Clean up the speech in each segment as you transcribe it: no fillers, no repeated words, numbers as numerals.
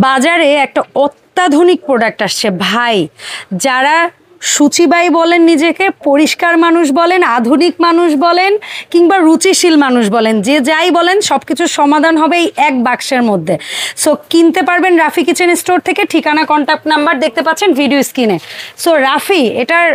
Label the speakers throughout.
Speaker 1: বাজারে একটা অত্যাধুনিক প্রোডাক্ট আসছে ভাই, যারা সূচিবাই বলেন, নিজেকে পরিষ্কার মানুষ বলেন, আধুনিক মানুষ বলেন, কিংবা রুচিশীল মানুষ বলেন, যে যাই বলেন সব কিছুর সমাধান হবে এই এক বাক্সের মধ্যে। সো কিনতে পারবেন রাফি কিচেন স্টোর থেকে। ঠিকানা, কন্ট্যাক্ট নাম্বার দেখতে পাচ্ছেন ভিডিও স্ক্রিনে। সো রাফি, এটার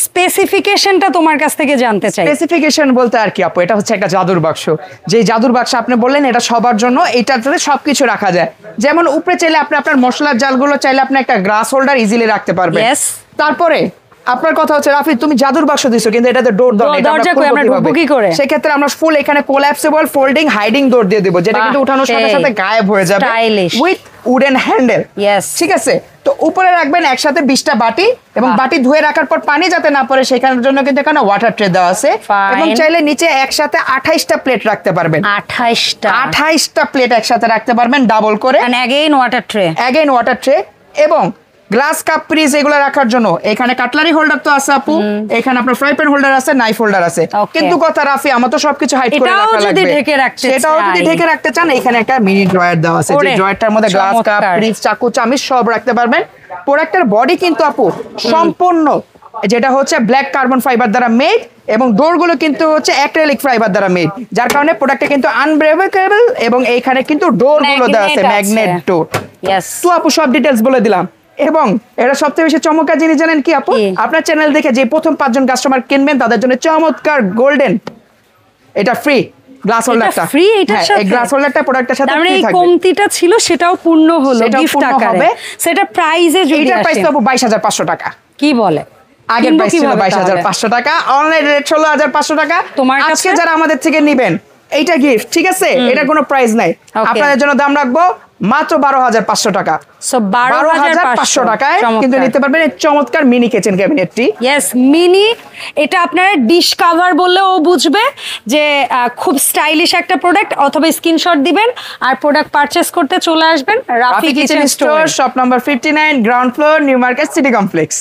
Speaker 1: স্পেসিফিকেশনটা তোমার কাছ থেকে জানতে চাই।
Speaker 2: স্পেসিফিকেশন বলতে আর কি আপু, এটা হচ্ছে একটা জাদুর বাক্স। যে জাদুর বাক্স আপনি বললেন এটা সবার জন্য, এটাতে সবকিছু রাখা যায়। যেমন উপরে চাইলে আপনি আপনার মশলার জালগুলো চাইলে আপনি একটা গ্লাস হোল্ডার ইজিলি রাখতে পারবেন। তারপরে আপনার কথা হচ্ছে রাফি তুমি জাদুর বাক্স দিছো, কিন্তু এটাতে ডোর দাও না,
Speaker 1: দরজা কই আমরা ঢুকবো কি করে?
Speaker 2: সেক্ষেত্রে আমরা ফুল এখানে কোল্যাপসেবল ফোল্ডিং হাইডিং ডোর দিয়ে দেব, যেটা কিন্তু উঠানোর সাথে সাথে গায়েব হয়ে যাবে উইথ উডেন হ্যান্ডেল। ঠিক আছে, তো উপরে রাখবেন একসাথে 20টা বাটি, এবং বাটি ধুয়ে রাখার পর পানি যাতে না পড়ে সেখানের জন্য কিন্তু এখানে ওয়াটার ট্রে দেওয়া আছে। এবং চাইলে নিচে একসাথে 28টা প্লেট রাখতে পারবেন। 28টা প্লেট একসাথে রাখতে পারবেন ডাবল করে।
Speaker 1: অ্যাগেইন
Speaker 2: ওয়াটার ট্রে এবং গ্লাস কাপ ফ্রিজ এগুলো রাখার জন্য এখানে কাটলারি হোল্ডার তো আছে আপু, এখানে আপনার ফ্রাই প্যান হোল্ডার আছে, নাইফ হোল্ডার আছে। কিন্তু কথা রাফি, আমার তো সবকিছু হাইড করে রাখা লাগবে, সেটাও যদি ঢেকে রাখতে চান এখানে একটা মিনি ড্রয়ার দেওয়া আছে, যে ড্রয়ারটার মধ্যে গ্লাস কাপ ফ্রিজ চাকু চামিচ সব রাখতে পারবেন। প্রোডাক্টের বডি কিন্তু আপু সম্পূর্ণ যেটা হচ্ছে ব্ল্যাক কার্বন ফাইবার দ্বারা মেড, এবং ডোরগুলো কিন্তু হচ্ছে অ্যাক্রিলিক ফাইবার দ্বারা মেড, যার কারণে প্রোডাক্টটা কিন্তু আনব্রেকেবল। এবং এইখানে কিন্তু ডোরগুলো দেওয়া আছে ম্যাগনেট ডোর। তো আপু সব ডিটেইলস বলে দিলাম। এবং এটা সবচেয়ে বেশি চমৎকার জিনিস জানেন কি আপু, আপনার চ্যানেল দেখে যে প্রথম 5 জন কাস্টমার কিনবেন তাদের জন্য চমৎকার গোল্ডেন এটা ফ্রি গ্লাস হোল্ডারটা।
Speaker 1: ফ্রি এটার সাথে
Speaker 2: এই গ্লাস হোল্ডারটা প্রোডাক্টের সাথে ফ্রি থাকবে।
Speaker 1: এই কমতিটা ছিল সেটাও পূর্ণ হলো গিফট আকারে। সেটা প্রাইসে যদি
Speaker 2: এটা প্রাইস তো আপু 22500 টাকা।
Speaker 1: কি বলে?
Speaker 2: আগের প্রাইস ছিল 22500 টাকা, অনলাইন রেট 16500 টাকা। আজকে যারা আমাদের থেকে নেবেন এইটা গিফট, ঠিক আছে, এটা কোনো প্রাইস নাই, আপনাদের জন্য দাম রাখবো মাত্র 12500 টাকা। সো 12500 টাকায় কিন্তু নিতে পারবেন এই চমৎকার মিনি কিচেন ক্যাবিনেটটি।
Speaker 1: মিনি, এটা আপনারা ডিশ কভার বললেও বুঝবে যে খুব স্টাইলিশ একটা প্রোডাক্ট। অথবা স্ক্রিনশট দিবেন আর প্রোডাক্ট পারচেজ করতে চলে আসবেন Rafi kitchen store,
Speaker 2: shop number 59, ground floor, new market city complex.